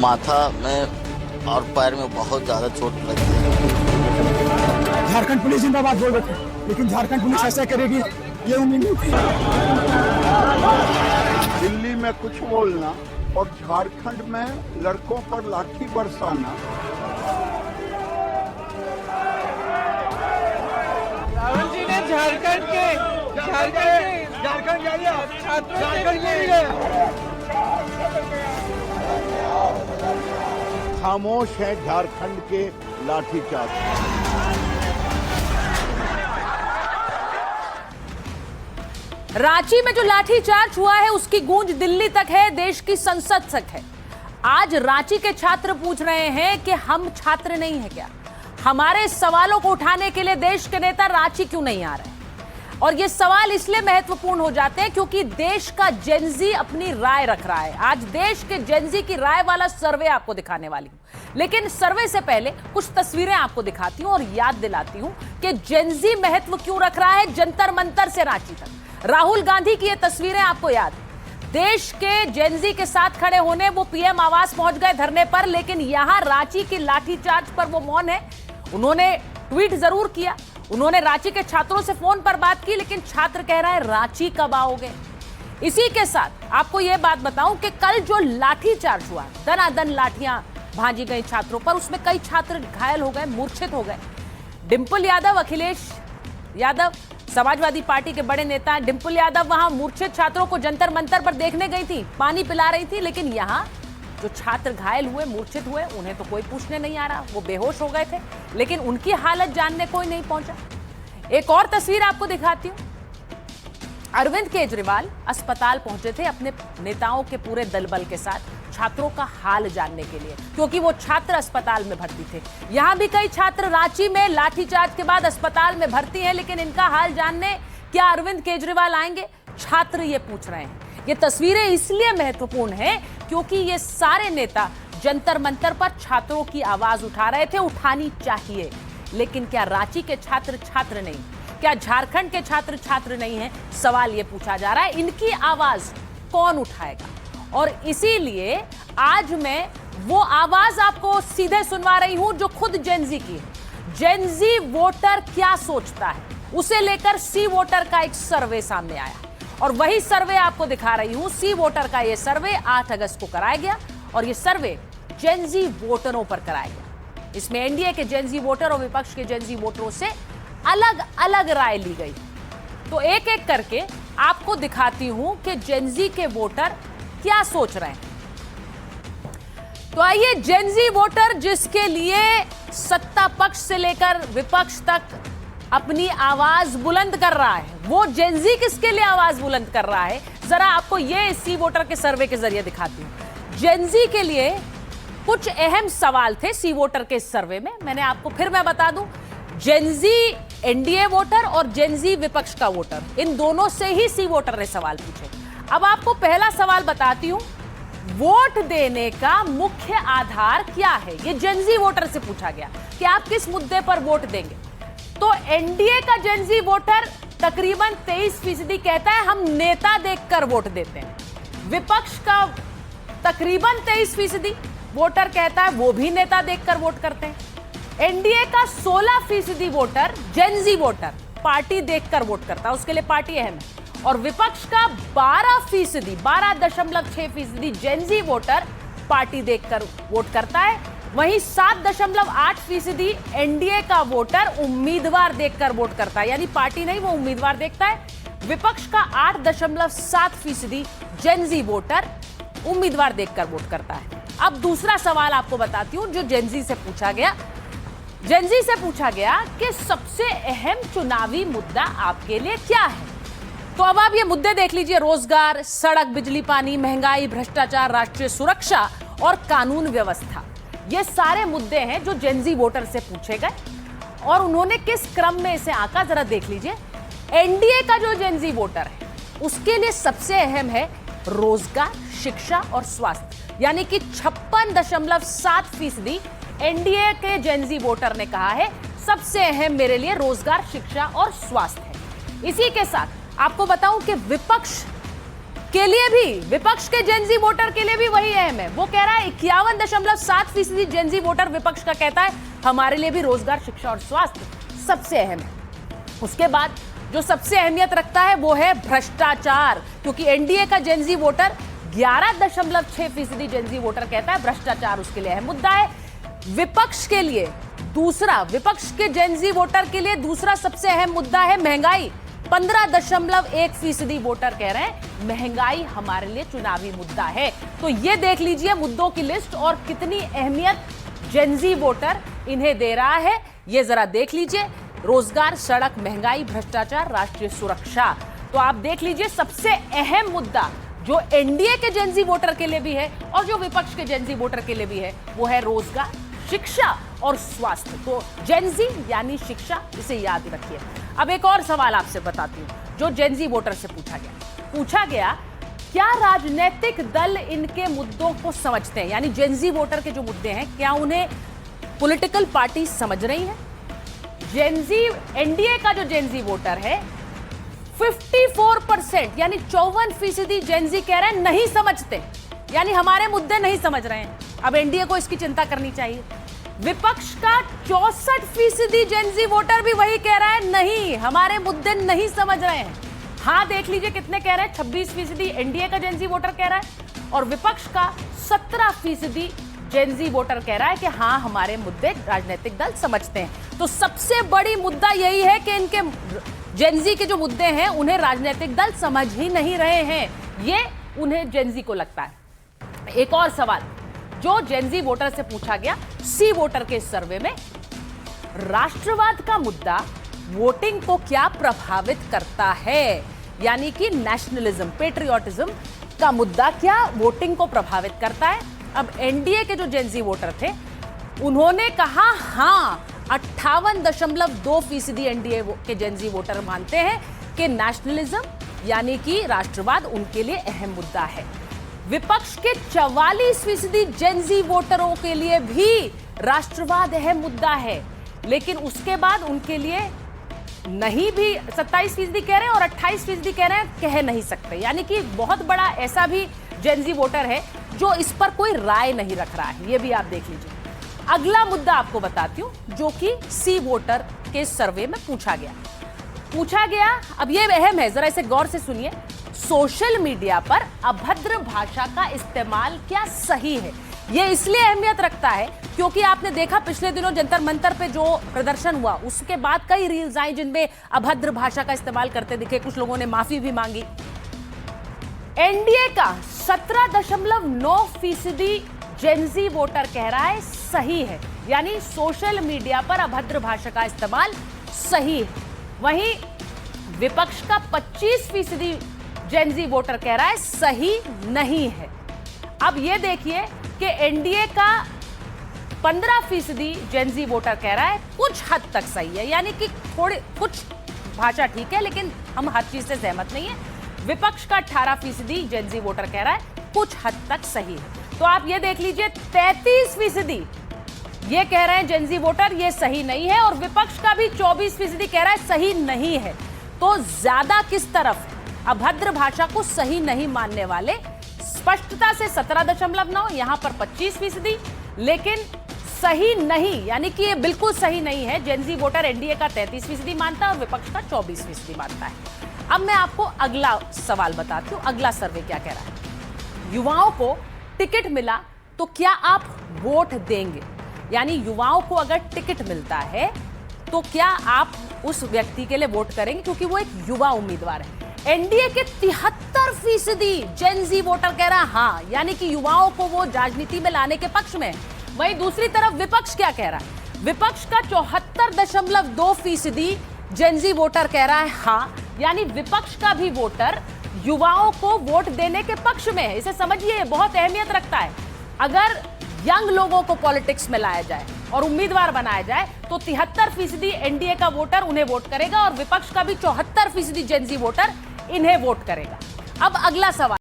माथा में और पैर में बहुत ज़्यादा चोट लगी है। झारखंड पुलिस जिंदाबाद बोल रहे थे, लेकिन झारखंड पुलिस ऐसा करेगी ये उम्मीद नहीं थी। दिल्ली में कुछ बोलना और झारखंड में लड़कों पर लाठी बरसाना। राहुल जी ने झारखंड के खामोश है झारखंड के लाठीचार्ज। रांची में जो लाठीचार्ज हुआ है उसकी गूंज दिल्ली तक है, देश की संसद तक है। आज रांची के छात्र पूछ रहे हैं कि हम छात्र नहीं है क्या? हमारे सवालों को उठाने के लिए देश के नेता रांची क्यों नहीं आ रहे? और ये सवाल इसलिए महत्वपूर्ण हो जाते हैं क्योंकि देश का जेनजी अपनी राय रख रहा है। आज देश के जेनजी की राय वाला सर्वे आपको दिखाने वाली हूं, लेकिन सर्वे से पहले कुछ तस्वीरें आपको दिखाती हूं और याद दिलाती हूं कि जेनजी महत्व क्यों रख रहा है जंतर मंतर से रांची तक। राहुल गांधी की ये तस्वीरें आपको याद है, देश के जेनजी के साथ खड़े होने वो पीएम आवास पहुंच गए धरने पर, लेकिन यहां रांची की लाठीचार्ज पर वो मौन है। उन्होंने ट्वीट जरूर किया, उन्होंने रांची के छात्रों से फोन पर बात की, लेकिन छात्र कह रहा है रांची कब आओगे? इसी के साथ आपको यह बात बताऊं कि कल जो लाठीचार्ज हुआ, दनादन लाठियां भांजी गई छात्रों पर, उसमें कई छात्र घायल हो गए, मूर्छित हो गए। डिंपल यादव, अखिलेश यादव, समाजवादी पार्टी के बड़े नेता डिंपल यादव वहां मूर्छित छात्रों को जंतर मंतर पर देखने गई थी, पानी पिला रही थी, लेकिन यहां जो छात्र घायल हुए, मूर्छित हुए, उन्हें तो कोई पूछने नहीं आ रहा, वो बेहोश हो गए थे, लेकिन उनकी हालत जानने कोई नहीं पहुंचा। एक और तस्वीर आपको दिखाती हूं, अरविंद केजरीवाल अस्पताल पहुंचे थे अपने नेताओं के पूरे दलबल के साथ छात्रों का हाल जानने के लिए, क्योंकि वो छात्र अस्पताल में भर्ती थे। यहां भी कई छात्र रांची में लाठीचार्ज के बाद अस्पताल में भर्ती हैं, लेकिन इनका हाल जानने क्या अरविंद केजरीवाल आएंगे? छात्र ये पूछ रहे हैं। ये तस्वीरें इसलिए महत्वपूर्ण हैं क्योंकि ये सारे नेता जंतर मंतर पर छात्रों की आवाज उठा रहे थे, उठानी चाहिए, लेकिन क्या रांची के छात्र छात्र नहीं? क्या झारखंड के छात्र छात्र नहीं है? सवाल ये पूछा जा रहा है, इनकी आवाज कौन उठाएगा? और इसीलिए आज मैं वो आवाज आपको सीधे सुनवा रही हूं जो खुद जेनजी की है। जेनजी वोटर क्या सोचता है, उसे लेकर सी वोटर का एक सर्वे सामने आया और वही सर्वे आपको दिखा रही हूं। सी वोटर का यह सर्वे 8 अगस्त को कराया गया और यह सर्वे जेनजी वोटरों पर कराया गया। इसमें एनडीए के जेनजी वोटर और विपक्ष के जेनजी वोटरों से अलग अलग राय ली गई। तो एक एक करके आपको दिखाती हूं कि जेनजी के वोटर क्या सोच रहे हैं। तो आइए, जेनजी वोटर जिसके लिए सत्ता पक्ष से लेकर विपक्ष तक अपनी आवाज बुलंद कर रहा है, वो जेनजी किसके लिए आवाज बुलंद कर रहा है, जरा आपको ये सी वोटर के सर्वे के जरिए दिखाती हूं। जेनजी के लिए कुछ अहम सवाल थे सी वोटर के सर्वे में, मैं बता दूं, जेनजी एनडीए वोटर और जेनजी विपक्ष का वोटर, इन दोनों से ही सी वोटर ने सवाल पूछे। अब आपको पहला सवाल बताती हूं, वोट देने का मुख्य आधार क्या है? ये जेनजी वोटर से पूछा गया कि आप किस मुद्दे पर वोट देंगे। तो एनडीए का जेनजी वोटर तकरीबन 23% कहता है हम नेता देखकर वोट देते हैं। विपक्ष का तकरीबन 23% वोटर कहता है वो भी नेता देखकर वोट करते हैं। एनडीए का 16% वोटर, जेनजी वोटर, पार्टी देखकर वोट करता है, उसके लिए पार्टी अहम है। और विपक्ष का 12.6% जेनजी वोटर पार्टी देखकर वोट करता है। वहीं 7.8% एनडीए का वोटर उम्मीदवार देखकर वोट करता है, यानी पार्टी नहीं, वो उम्मीदवार देखता है। विपक्ष का 8.7% जेनजी वोटर उम्मीदवार देखकर वोट करता है। अब दूसरा सवाल आपको बताती हूं जो जेनजी से पूछा गया। जेनजी से पूछा गया कि सबसे अहम चुनावी मुद्दा आपके लिए क्या है? तो अब आप ये मुद्दे देख लीजिए, रोजगार, सड़क, बिजली, पानी, महंगाई, भ्रष्टाचार, राष्ट्रीय सुरक्षा और कानून व्यवस्था। ये सारे मुद्दे हैं जो जेनजी वोटर से पूछे गए और उन्होंने किस क्रम में इसे आंका, जरा देख लीजिए। एनडीए का जो जेनजी वोटर है उसके लिए सबसे अहम है रोजगार, शिक्षा और स्वास्थ्य, यानी कि 56.7% एनडीए के जेनजी वोटर ने कहा है सबसे अहम मेरे लिए रोजगार, शिक्षा और स्वास्थ्य है। इसी के साथ आपको बताऊं कि विपक्ष के लिए भी, विपक्ष के जेनजी वोटर के लिए भी वही अहम है। वो कह रहा है 51.7% जेनजी वोटर विपक्ष का कहता है हमारे लिए भी रोजगार, शिक्षा और स्वास्थ्य सबसे अहम है। उसके बाद जो सबसे अहमियत रखता है वो है भ्रष्टाचार, क्योंकि एनडीए का जेनजी वोटर 11.6% जेनजी वोटर कहता है भ्रष्टाचार उसके लिए अहम मुद्दा है। विपक्ष के लिए दूसरा, विपक्ष के जेनजी वोटर के लिए दूसरा सबसे अहम मुद्दा है महंगाई। 15.1% वोटर कह रहे हैं महंगाई हमारे लिए चुनावी मुद्दा है। तो ये देख लीजिए मुद्दों की लिस्ट और कितनी अहमियत जेनजी वोटर इन्हें दे रहा है, ये जरा देख लीजिए। रोजगार, सड़क, महंगाई, भ्रष्टाचार, राष्ट्रीय सुरक्षा। तो आप देख लीजिए सबसे अहम मुद्दा जो एनडीए के जेनजी वोटर के लिए भी है और जो विपक्ष के जेनजी वोटर के लिए भी है वो है रोजगार, शिक्षा और स्वास्थ्य। तो जेनजी यानी शिक्षा, इसे याद रखिए। अब एक और सवाल आपसे बताती हूं जो जेनजी वोटर से पूछा गया, क्या राजनीतिक दल इनके मुद्दों को समझते हैं? यानी जेनजी वोटर के जो मुद्दे हैं क्या उन्हें पॉलिटिकल पार्टी समझ रही है? जेनजी, एनडीए का जो जेनजी वोटर है 54% यानी 54% जेनजी कह रहे हैं नहीं समझते, यानी हमारे मुद्दे नहीं समझ रहे हैं। अब एनडीए को इसकी चिंता करनी चाहिए। विपक्ष का 64% जेनजी वोटर भी वही कह रहा है, नहीं हमारे मुद्दे नहीं समझ रहे हैं। हाँ देख लीजिए कितने कह रहे हैं, 26% एनडीए का जेनजी वोटर कह रहा है और विपक्ष का 17% जेनजी वोटर कह रहा है कि हाँ हमारे मुद्दे राजनीतिक दल समझते हैं। तो सबसे बड़ी मुद्दा यही है कि इनके जेनजी के जो मुद्दे हैं उन्हें राजनीतिक दल समझ ही नहीं रहे हैं, ये उन्हें जेनजी को लगता है। एक और सवाल जो जेनजी वोटर से पूछा गया सी वोटर के सर्वे में, राष्ट्रवाद का मुद्दा वोटिंग को क्या प्रभावित करता है? यानी कि नेशनलिज्म, पेट्रियोटिज्म का मुद्दा क्या वोटिंग को प्रभावित करता है? अब एनडीए के जो जेनजी वोटर थे उन्होंने कहा हाँ, 58.2% एनडीए के जेनजी वोटर मानते हैं कि नेशनलिज्म यानी कि राष्ट्रवाद उनके लिए अहम मुद्दा है। विपक्ष के 44% जेनजी वोटरों के लिए भी राष्ट्रवाद अहम मुद्दा है, लेकिन उसके बाद उनके लिए नहीं भी 27% कह रहे हैं और 28% कह रहे हैं कह नहीं सकते। यानी कि बहुत बड़ा ऐसा भी जेनजी वोटर है जो इस पर कोई राय नहीं रख रहा है, ये भी आप देख लीजिए। अगला मुद्दा आपको बताती हूं जो कि सी वोटर के सर्वे में पूछा गया। अब ये अहम है, जरा इसे गौर से सुनिए। सोशल मीडिया पर अभद्र भाषा का इस्तेमाल क्या सही है? ये इसलिए अहमियत रखता है क्योंकि आपने देखा पिछले दिनों जंतर मंतर पे जो प्रदर्शन हुआ उसके बाद कई रील्स आई जिनमें अभद्र भाषा का इस्तेमाल करते दिखे, कुछ लोगों ने माफी भी मांगी। एनडीए का 17.9% जेनजी वोटर कह रहा है सही है, यानी सोशल मीडिया पर अभद्र भाषा का इस्तेमाल सही है। वहीं विपक्ष का 25% जेनजी वोटर कह रहा है सही नहीं है। अब यह देखिए कि एनडीए का 15% जेनजी वोटर कह रहा है कुछ हद तक सही है, यानी कि थोड़ी कुछ भाषा ठीक है लेकिन हम हर चीज से सहमत नहीं है। विपक्ष का 18% जेनजी वोटर कह रहा है कुछ हद तक सही है। तो आप ये देख लीजिए 33% ये कह रहे हैं जेनजी वोटर ये सही नहीं है और विपक्ष का भी 24% कह रहा है सही नहीं है। तो ज्यादा किस तरफ है? अभद्र भाषा को सही नहीं मानने वाले स्पष्टता से 17.9, यहां पर 25%, लेकिन सही नहीं यानी कि ये बिल्कुल सही नहीं है जेनजी वोटर एनडीए का 33% मानता है और विपक्ष का 24% मानता है। अब मैं आपको अगला सवाल बताती हूं, अगला सर्वे क्या कह रहा है। युवाओं को टिकट मिला तो क्या आप वोट देंगे? यानी युवाओं को अगर टिकट मिलता है तो क्या आप उस व्यक्ति के लिए वोट करेंगे क्योंकि वो एक युवा उम्मीदवार है। एनडीए के 73% जेनजी वोटर कह रहा है हाँ, यानी कि युवाओं को वो राजनीति में लाने के पक्ष में। वहीं दूसरी तरफ विपक्ष क्या कह रहा है? विपक्ष का 74.2% जेनजी वोटर कह रहा है हाँ, यानी विपक्ष का भी वोटर युवाओं को वोट देने के पक्ष में है। इसे समझिए, बहुत अहमियत रखता है। अगर यंग लोगों को पॉलिटिक्स में लाया जाए और उम्मीदवार बनाया जाए तो 73% एनडीए का वोटर उन्हें वोट करेगा और विपक्ष का भी 74% जेनजी वोटर इन्हें वोट करेगा। अब अगला सवाल